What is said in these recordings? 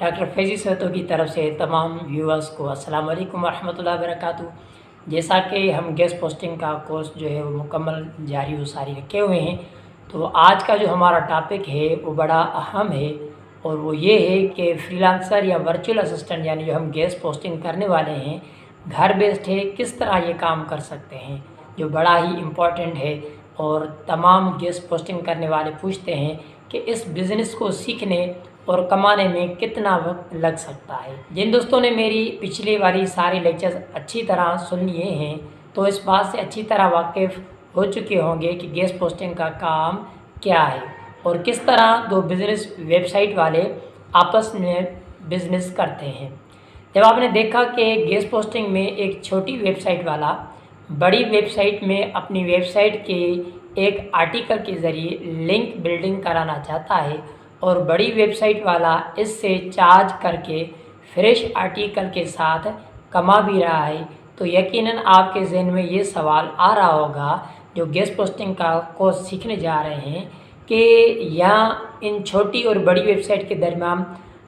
Doctor Faizi सहतो की तरफ से तमाम व्यूअर्स को अस्सलाम वालेकुम रहमतुल्लाहि व बरकातुहू। जैसा कि हम गेस्ट पोस्टिंग का कोर्स जो है वो मुकम्मल जारी व सारी रखे हुए हैं, तो आज का जो हमारा टॉपिक है वो बड़ा अहम है और वो ये है कि फ्रीलांसर या वर्चुअल असिस्टेंट यानी जो हम गेस्ट पोस्टिंग करने वाले हैं, घर बैठे किस तरह ये काम कर सकते हैं, जो बड़ा ही इम्पोर्टेंट है। और तमाम गेस्ट पोस्टिंग करने वाले पूछते हैं कि इस बिज़नेस को सीखने और कमाने में कितना वक्त लग सकता है। जिन दोस्तों ने मेरी पिछली वाली सारे लेक्चर्स अच्छी तरह सुन लिए हैं, तो इस बात से अच्छी तरह वाकिफ़ हो चुके होंगे कि गेस्ट पोस्टिंग का काम क्या है और किस तरह दो बिज़नेस वेबसाइट वाले आपस में बिज़नेस करते हैं। जब आपने देखा कि गेस्ट पोस्टिंग में एक छोटी वेबसाइट वाला बड़ी वेबसाइट में अपनी वेबसाइट के एक आर्टिकल के ज़रिए लिंक बिल्डिंग कराना चाहता है और बड़ी वेबसाइट वाला इससे चार्ज करके फ्रेश आर्टिकल के साथ कमा भी रहा है, तो यकीनन आपके ज़हन में ये सवाल आ रहा होगा जो गेस्ट पोस्टिंग का कोर्स सीखने जा रहे हैं कि यहाँ इन छोटी और बड़ी वेबसाइट के दरमियान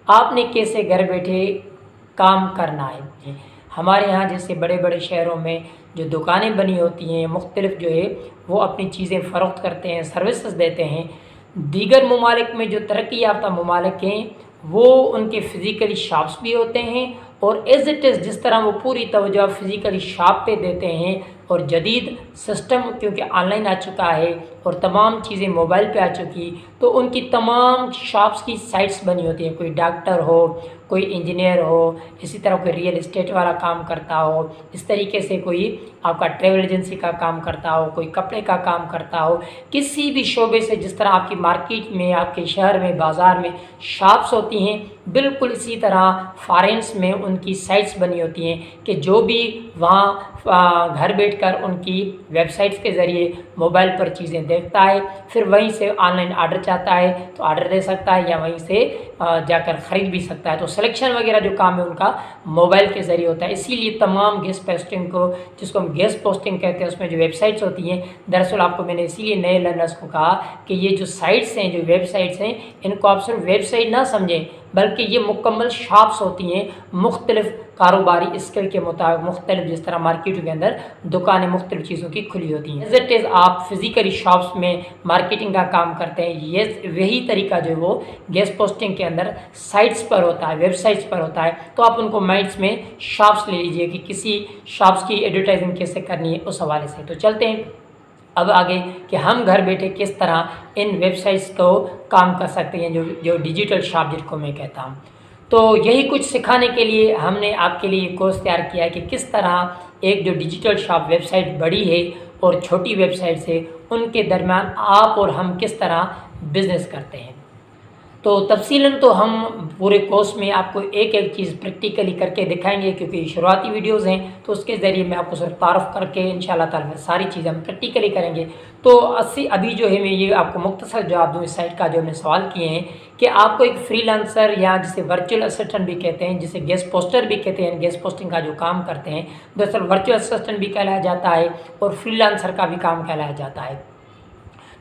आपने कैसे घर बैठे काम करना है। हमारे यहाँ जैसे बड़े बड़े शहरों में जो दुकानें बनी होती हैं, मुख्तलिफ जो है वो अपनी चीज़ें फ़रोख्त करते हैं, सर्विसेज देते हैं। दीगर ममालिक में जो तरक्की याफ्ता ममालिक हैं वो उनके फ़िज़िकली शॉप्स भी होते हैं और एज़ इट इज़ जिस तरह वो पूरी तवज्जो फ़िज़िकली शॉप पे देते हैं और जदीद सिस्टम क्योंकि ऑनलाइन आ चुका है और तमाम चीज़ें मोबाइल पे आ चुकी, तो उनकी तमाम शॉप्स की साइट्स बनी होती हैं। कोई डॉक्टर हो, कोई इंजीनियर हो, इसी तरह कोई रियल इस्टेट वाला काम करता हो, इस तरीके से कोई आपका ट्रैवल एजेंसी का काम करता हो, कोई कपड़े का काम करता हो, किसी भी शोबे से जिस तरह आपकी मार्केट में, आपके शहर में, बाज़ार में शॉप्स होती हैं, बिल्कुल इसी तरह फॉरेन्स में उनकी साइट्स बनी होती हैं कि जो भी वहाँ घर बैठकर उनकी वेबसाइट्स के ज़रिए मोबाइल पर चीज़ें देखता है, फिर वहीं से ऑनलाइन आर्डर चाहता है तो आर्डर दे सकता है या वहीं से जाकर ख़रीद भी सकता है। तो सिलेक्शन वगैरह जो काम है उनका मोबाइल के ज़रिए होता है। इसीलिए तमाम गेस्ट पोस्टिंग को, जिसको हम गेस्ट पोस्टिंग कहते हैं, उसमें जो वेबसाइट्स होती हैं, दरअसल आपको मैंने इसीलिए नए लर्नर्स को कहा कि ये जो साइट्स हैं, जो वेबसाइट्स हैं, इनको आप सिर्फ वेबसाइट ना समझें बल्कि ये मुकम्मल शॉप्स होती हैं मुख्तलिफ़ कारोबारी स्किल के मुताबिक। मुख्तलिफ जिस तरह मार्केटों के अंदर दुकानें मुख्तलिफ चीज़ों की खुली होती हैं, एज इट इज़ आप फिज़िकली शॉप्स में मार्केटिंग का काम करते हैं, ये वही तरीका जो है वो गेस्ट पोस्टिंग के अंदर साइट्स पर होता है, वेबसाइट्स पर होता है। तो आप उनको माइंड्स में शॉप्स ले लीजिए कि किसी शॉप्स की एडवर्टाइजिंग कैसे करनी है उस हवाले से। तो चलते हैं अब आगे कि हम घर बैठे किस तरह इन वेबसाइट्स को काम कर सकते हैं, जो डिजिटल शॉप जिसको मैं कहता हूँ। तो यही कुछ सिखाने के लिए हमने आपके लिए कोर्स तैयार किया है कि किस तरह एक जो डिजिटल शॉप वेबसाइट बड़ी है और छोटी वेबसाइट्स है, उनके दरमियान आप और हम किस तरह बिज़नेस करते हैं। तो तफसीलन तो हम पूरे कोर्स में आपको एक एक चीज़ प्रैक्टिकली करके दिखाएंगे, क्योंकि शुरुआती वीडियोस हैं तो उसके ज़रिए मैं आपको सिर्फ तारुफ करके इंशाल्लाह ताला सारी चीज़ें हम प्रैक्टिकली करेंगे। तो अभी जो है मैं ये आपको मुख्तसर जवाब दूँ इस साइट का जो हमने सवाल किए हैं कि आपको एक फ्रीलांसर या जिसे वर्चुअल असिस्टेंट भी कहते हैं, जिसे गेस्ट पोस्टर भी कहते हैं, गेस्ट पोस्टिंग का जो काम करते हैं, दरअसल वर्चुअल असिस्टेंट भी कहलाया जाता है और फ्रीलांसर का भी काम कहलाया जाता है।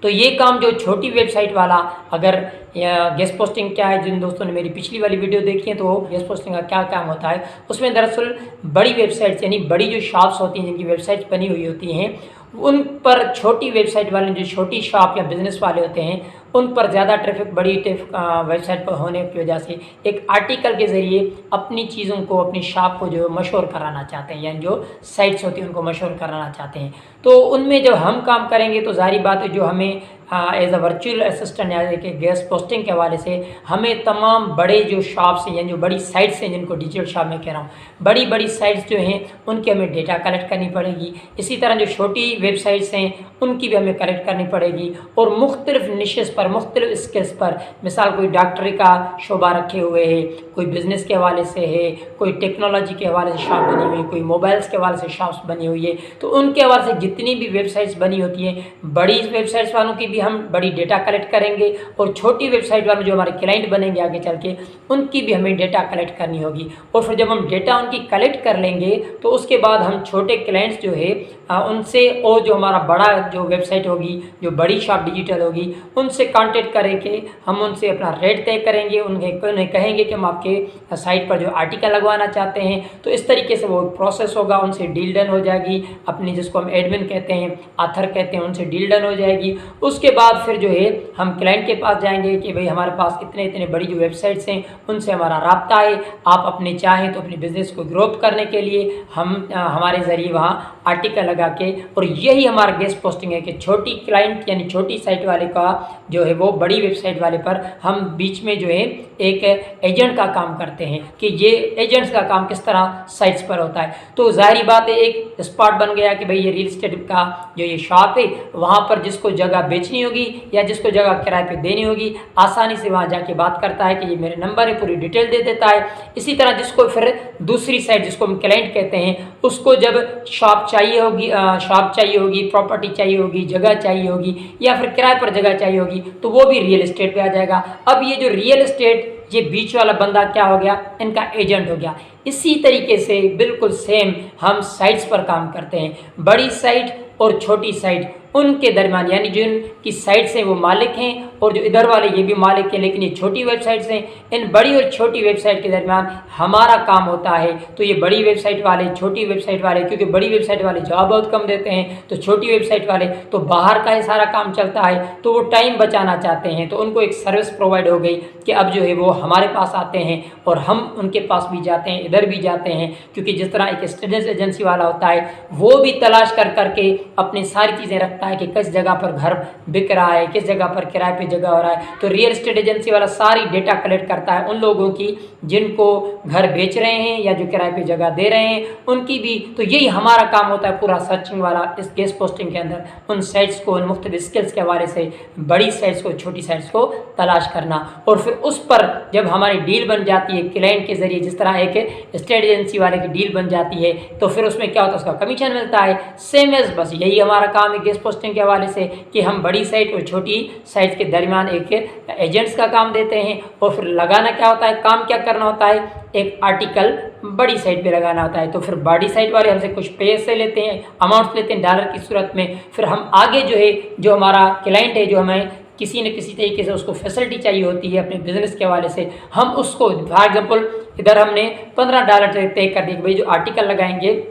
तो ये काम जो छोटी वेबसाइट वाला, अगर गेस्ट पोस्टिंग क्या है, जिन दोस्तों ने मेरी पिछली वाली वीडियो देखी है तो गेस्ट पोस्टिंग का क्या काम होता है, उसमें दरअसल बड़ी वेबसाइट्स यानी बड़ी जो शॉप्स होती हैं जिनकी वेबसाइट्स बनी हुई होती हैं, उन पर छोटी वेबसाइट वाले जो छोटी शॉप या बिज़नेस वाले होते हैं उन पर ज़्यादा ट्रैफिक बड़ी वेबसाइट पर होने की वजह से एक आर्टिकल के ज़रिए अपनी चीज़ों को, अपनी शॉप को जो मशहूर कराना चाहते हैं, यानी जो साइट्स होती हैं उनको मशहूर कराना चाहते हैं। तो उनमें जब हम काम करेंगे तो ज़ाहिर बात है जो हमें एज अ वर्चुअल असिस्टेंट यानी कि गेस्ट पोस्टिंग के हवाले से हमें तमाम बड़े जो शॉप्स हैं यानी जो बड़ी साइट्स हैं, जिनको डिजिटल शॉप में कह रहा हूँ, बड़ी बड़ी साइट्स जो हैं उनकी हमें डेटा कलेक्ट करनी पड़ेगी। इसी तरह जो छोटी वेबसाइट्स हैं उनकी भी हमें कलेक्ट करनी पड़ेगी और मुख्तलिफ निशेस पर, मुख्तलिफ स्किल्स पर, मिसाल कोई डॉक्टरी का शोबा रखे हुए है, कोई बिज़नेस के हवाले से है, कोई टेक्नोलॉजी के हवाले से शॉप बनी हुई, कोई मोबाइल्स के हवाले से शॉप्स बनी हुई है, तो उनके हवाले से जितनी भी वेबसाइट्स बनी होती हैं, बड़ी वेबसाइट्स वालों की भी हम बड़ी डेटा कलेक्ट करेंगे और छोटी वेबसाइट वाले जो हमारे क्लाइंट बनेंगे आगे चल के, उनकी भी हमें डेटा कलेक्ट करनी होगी। और फिर जब हम डेटा उनकी कलेक्ट कर लेंगे तो उसके बाद हम छोटे क्लाइंट्स जो है उनसे और जो हमारा बड़ा जो वेबसाइट होगी, जो बड़ी शॉप डिजिटल होगी, उनसे कांटेक्ट करेंगे, हम उनसे अपना रेट तय करेंगे, उन्हें कहेंगे कि हम आपके साइट पर जो आर्टिकल लगवाना चाहते हैं। तो इस तरीके से वो प्रोसेस होगा, उनसे डील डन हो जाएगी, अपनी जिसको हम एडमिन कहते हैं, ऑथर कहते हैं, उनसे डील डन हो जाएगी। उसके बाद फिर जो है हम क्लाइंट के पास जाएंगे कि भाई हमारे पास इतने इतने बड़ी जो वेबसाइट्स हैं उनसे हमारा राब्ता है, आप अपने चाहें तो अपने बिजनेस को ग्रो करने के लिए हम हमारे ज़रिए वहाँ आर्टिकल लगा के, और यही हमारा गेस्ट पोस्टिंग है कि छोटी क्लाइंट यानी छोटी साइट वाले का जो है वो बड़ी वेबसाइट वाले पर हम बीच में जो है एक एजेंट का काम करते हैं कि ये एजेंट्स का काम किस तरह साइट्स पर होता है। तो ज़ाहिरी बात है एक स्पॉट बन गया कि भाई ये रियल एस्टेट का जो ये शॉप है वहाँ पर जिसको जगह बेचनी होगी या जिसको जगह किराए पे देनी होगी, आसानी से वहाँ जाके बात करता है कि ये मेरे नंबर है, पूरी डिटेल दे देता है। इसी तरह जिसको फिर दूसरी साइड जिसको हम क्लाइंट कहते हैं, उसको जब शॉप चाहिए होगी, प्रॉपर्टी चाहिए होगी, जगह चाहिए होगी या फिर किराए पर जगह चाहिए होगी, तो वो भी रियल एस्टेट पे आ जाएगा। अब ये जो रियल एस्टेट, ये बीच वाला बंदा क्या हो गया, इनका एजेंट हो गया। इसी तरीके से बिल्कुल सेम हम साइट्स पर काम करते हैं। बड़ी साइट और छोटी साइट उनके दरमियान, यानी जिनकी साइट्स हैं वो मालिक हैं और जो इधर वाले ये भी मालिक हैं, लेकिन ये छोटी वेबसाइट्स हैं। इन बड़ी और छोटी वेबसाइट के दरमियान हमारा काम होता है। तो ये बड़ी वेबसाइट वाले, छोटी वेबसाइट वाले, क्योंकि बड़ी वेबसाइट वाले जॉब बहुत कम देते हैं, तो छोटी वेबसाइट वाले तो बाहर का ही सारा काम चलता है, तो वो टाइम बचाना चाहते हैं। तो उनको एक सर्विस प्रोवाइड हो गई कि अब जो है वो हमारे पास आते हैं और हम उनके पास भी जाते हैं, इधर भी जाते हैं। क्योंकि जिस तरह एक स्टूडेंट्स एजेंसी वाला होता है, वो भी तलाश कर करके अपनी सारी चीज़ें रखता है कि किस जगह पर घर बिक रहा है, किस जगह पर किराए पे जगह हो रहा है। तो रियल एस्टेट एजेंसी वाला सारी डेटा कलेक्ट करता है उन लोगों की जिनको घर बेच रहे हैं या जो किराए पे जगह दे रहे हैं, उनकी भी। तो यही हमारा काम होता है पूरा सर्चिंग वाला इस गेस्ट पोस्टिंग के अंदर, उन साइट्स को, उन मुख्तलिफ स्किल्स के हवाले से बड़ी साइट्स को, छोटी साइट्स को तलाश करना। और फिर उस पर जब हमारी डील बन जाती है क्लाइंट के ज़रिए, जिस तरह एक एस्टेट एजेंसी वाले की डील बन जाती है, तो फिर उसमें क्या होता है, उसका कमीशन मिलता है। सेम एज बस यही हमारा काम है गेस्ट पोस्टिंग के हवाले से कि हम बड़ी साइट और छोटी साइट के दरमियान एक एजेंट्स का काम देते हैं। और फिर लगाना क्या होता है, काम क्या करना होता है, एक आर्टिकल बड़ी साइट पे लगाना होता है। तो फिर बड़ी साइट वाले हमसे कुछ पैसे लेते हैं, अमाउंट्स लेते हैं डॉलर की सूरत में। फिर हम आगे जो है, जो हमारा क्लाइंट है, जो हमें किसी न किसी तरीके से उसको फैसिलिटी चाहिए होती है अपने बिजनेस के हवाले से, हम उसको फॉर एग्जाम्पल इधर हमने $15 तय कर दिए कि भाई जो आर्टिकल लगाएंगे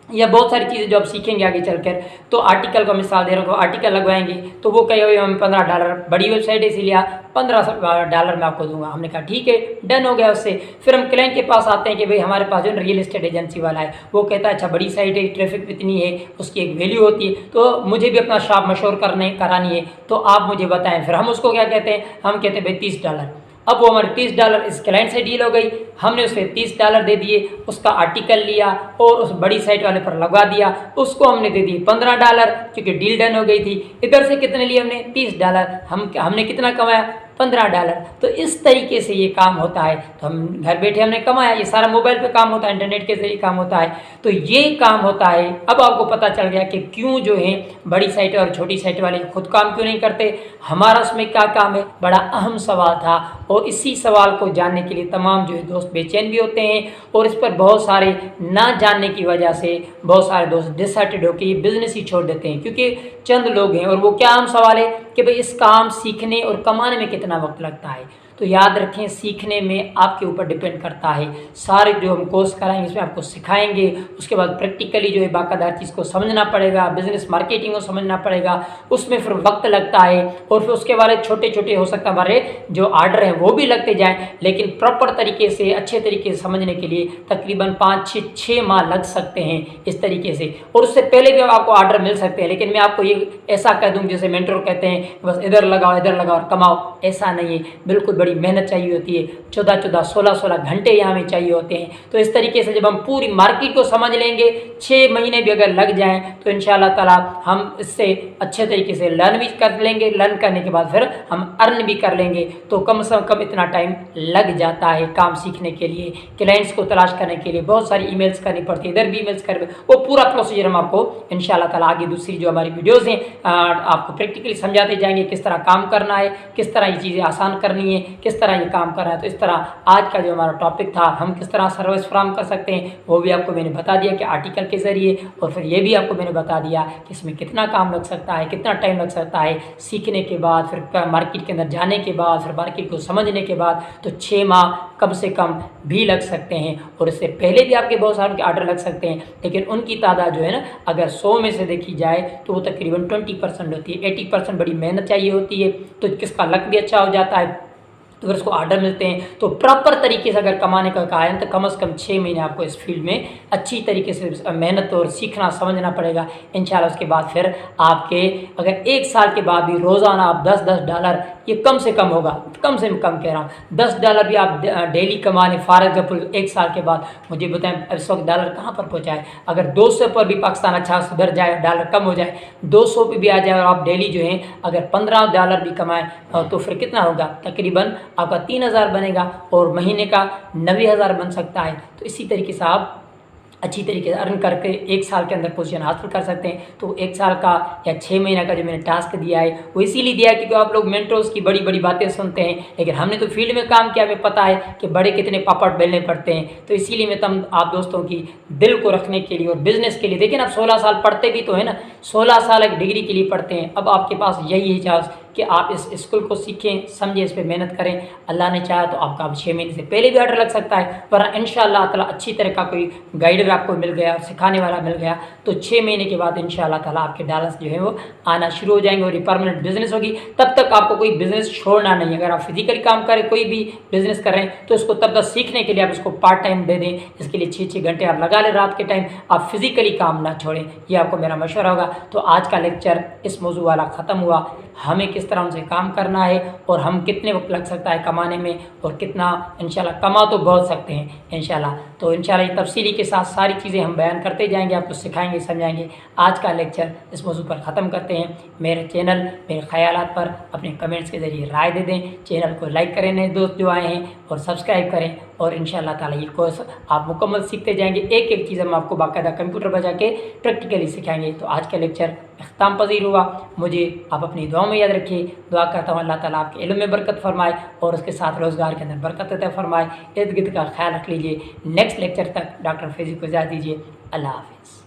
या बहुत सारी चीज़ें जो आप सीखेंगे आगे चलकर, तो आर्टिकल को मिसाल दे रहा हूँ, आर्टिकल लगवाएंगे तो वो कहे हम $15, बड़ी वेबसाइट है इसीलिए $15 मैं आपको दूंगा। हमने कहा ठीक है, डन हो गया उससे। फिर हम क्लाइंट के पास आते हैं कि भाई हमारे पास जो रियल एस्टेट एजेंसी वाला है वो कहता है अच्छा बड़ी साइट है, ट्रैफिक इतनी है, उसकी एक वैल्यू होती है, तो मुझे भी अपना शॉप मशहूर करानी है, तो आप मुझे बताएं। फिर हम उसको क्या कहते हैं, हम कहते हैं भाई $30। अब वो हमारे $30 इस क्लाइंट से डील हो गई, हमने उसे $30 दे दिए, उसका आर्टिकल लिया और उस बड़ी साइट वाले पर लगा दिया, उसको हमने दे दिए $15 क्योंकि डील डन हो गई थी। इधर से कितने लिए हमने $30, हमने कितना कमाया, $15। तो इस तरीके से ये काम होता है। तो हम घर बैठे हमने कमाया, ये सारा मोबाइल पे काम होता है, इंटरनेट के जरिए काम होता है। तो ये काम होता है। अब आपको पता चल गया कि क्यों जो है बड़ी साइट और छोटी साइट वाले खुद काम क्यों नहीं करते, हमारा उसमें क्या काम है। बड़ा अहम सवाल था और इसी सवाल को जानने के लिए तमाम जो है दोस्त बेचैन भी होते हैं और इस पर बहुत सारे ना जानने की वजह से बहुत सारे दोस्त डिसहार्टेड होकर ये बिजनेस ही छोड़ देते हैं, क्योंकि चंद लोग हैं। और वो क्या अहम सवाल है कि भाई इस काम सीखने और कमाने में कितना वक्त लगता है। तो याद रखें, सीखने में आपके ऊपर डिपेंड करता है। सारे जो हम कोर्स कराएंगे इसमें आपको सिखाएंगे, उसके बाद प्रैक्टिकली जो है बाकायदा चीज़ को समझना पड़ेगा, बिजनेस मार्केटिंग को समझना पड़ेगा, उसमें फिर वक्त लगता है। और फिर उसके बाद छोटे छोटे हो सकता है हमारे जो आर्डर हैं वो भी लगते जाएँ, लेकिन प्रॉपर तरीके से अच्छे तरीके से समझने के लिए तकरीबन 5-6 माह लग सकते हैं इस तरीके से। और उससे पहले भी आपको आर्डर मिल सकते हैं, लेकिन मैं आपको ये ऐसा कह दूँ जैसे मेंटर कहते हैं बस इधर लगाओ और कमाओ, ऐसा नहीं है। बिल्कुल बड़ी मेहनत चाहिए होती है, 14-14, 16-16 घंटे यहाँ में चाहिए होते हैं। तो इस तरीके से जब हम पूरी मार्केट को समझ लेंगे, 6 महीने भी अगर लग जाएं, तो इंशाल्लाह ताला हम इससे अच्छे तरीके से लर्न भी कर लेंगे। लर्न करने के बाद फिर हम अर्न भी कर लेंगे। तो कम से कम इतना टाइम लग जाता है काम सीखने के लिए, क्लाइंट्स को तलाश करने के लिए बहुत सारी ईमेल्स करनी पड़ती है, इधर भी ईमेल्स कर, वो पूरा प्रोसीजर हम आपको इंशाल्लाह ताला आगे दूसरी जो हमारी वीडियोज़ हैं आपको प्रैक्टिकली समझाते जाएंगे किस तरह काम करना है, किस तरह ये चीज़ें आसान करनी है, किस तरह ये काम कर रहा है। तो इस तरह आज का जो हमारा टॉपिक था, हम किस तरह सर्विस फ्राहम कर सकते हैं, वो भी आपको मैंने बता दिया कि आर्टिकल के ज़रिए, और फिर ये भी आपको मैंने बता दिया कि इसमें कितना काम लग सकता है, कितना टाइम लग सकता है सीखने के बाद, फिर मार्केट के अंदर जाने के बाद, फिर मार्केट को समझने के बाद। तो 6 माह कम से कम भी लग सकते हैं, और इससे पहले भी आपके बहुत सारों के आर्डर लग सकते हैं, लेकिन उनकी तादाद जो है ना, अगर 100 में से देखी जाए तो वो तकरीबन 20% होती है। 80% बड़ी मेहनत चाहिए होती है, तो किसका लक भी अच्छा हो जाता है तो अगर उसको आर्डर मिलते हैं। तो प्रॉपर तरीके से अगर कमाने का कहा है तो कम से कम 6 महीने आपको इस फील्ड में अच्छी तरीके से मेहनत और सीखना समझना पड़ेगा इंशाल्लाह। उसके बाद फिर आपके अगर 1 साल के बाद भी रोज़ाना आप $10 ये कम से कम होगा, कम से कम कह रहा हूँ, $10 भी आप डेली कमा लें फॉर एग्जाम्पल 1 साल के बाद। मुझे बताएं इस वक्त डॉलर कहाँ पर पहुँचा है। अगर 200 पर भी पाकिस्तान अच्छा सुधर जाए, डॉलर कम हो जाए, 200 पे भी आ जाए, और आप डेली जो है अगर $15 भी कमाएं तो फिर कितना होगा, तकरीबन आपका 3000 बनेगा, और महीने का 90,000 बन सकता है। तो इसी तरीके से आप अच्छी तरीके से अर्न करके 1 साल के अंदर पोजीशन हासिल कर सकते हैं। तो 1 साल का या 6 महीने का जो मैंने टास्क दिया है वो इसीलिए दिया है क्योंकि आप लोग मेंटर्स की बड़ी बड़ी बातें सुनते हैं, लेकिन हमने तो फील्ड में काम किया, हमें पता है कि बड़े कितने पापड़ बेलने पड़ते हैं। तो इसीलिए मैं आप दोस्तों की दिल को रखने के लिए और बिज़नेस के लिए, देखिए ना, आप 16 साल पढ़ते भी तो है ना, 16 साल एक डिग्री के लिए पढ़ते हैं। अब आपके पास यही है चांस कि आप इस स्किल को सीखें, समझें, इस पर मेहनत करें। अल्लाह ने चाहा तो आपका 6 महीने से पहले भी ऑर्डर लग सकता है, पर इंशाअल्लाह ताला अच्छी तरह का कोई गाइडर आपको मिल गया और सिखाने वाला मिल गया तो 6 महीने के बाद इंशाअल्लाह ताला आपके डॉलर्स जो है वो आना शुरू हो जाएंगे, और ये परमानेंट बिजनेस होगी। तब तक आपको कोई बिजनेस छोड़ना नहीं है। अगर आप फिजिकली काम करें, कोई भी बिजनेस कर रहे हैं, तो इसको तब तक सीखने के लिए आप इसको पार्ट टाइम दे दें। इसके लिए 6-6 घंटे आप लगा लें रात के टाइम, आप फिजिकली काम ना छोड़ें, ये आपको मेरा मशवरा होगा। तो आज का लेक्चर इस मौजू वाला ख़त्म हुआ, हमें किस तरह उनसे काम करना है और हम कितने वक्त लग सकता है कमाने में, और कितना इंशाल्लाह कमा तो बहुत सकते हैं इंशाल्लाह। तो इंशाल्लाह ये तफसीली के साथ सारी चीज़ें हम बयान करते जाएंगे, आपको सिखाएंगे, समझाएंगे। आज का लेक्चर इस मौजू पर ख़त्म करते हैं। मेरे चैनल, मेरे ख्यालात पर अपने कमेंट्स के ज़रिए राय दे दें, चैनल को लाइक करें नए दोस्त जो आए हैं, और सब्सक्राइब करें, और इंशाल्लाह ताला ये कोर्स आप मुकम्मल सीखते जाएंगे। एक एक चीज़ हम आपको बाकायदा कंप्यूटर पर जाके प्रैक्टिकली सिखाएंगे। तो आज का लेक्चर इख्तिताम पजीर हुआ। मुझे आप अपनी दुआ में याद रखिए। दुआ करता हूँ अल्लाह ताला आपके इल्म में बरकत फरमाए, और उसके साथ रोज़गार के अंदर बरकत अता फरमाए। इर्द गिर्द का ख्याल रख लीजिए। नेक्स्ट लेक्चर तक डॉक्टर फैज़ी को इजाज़त दीजिए। अल्लाह हाफ़िज़।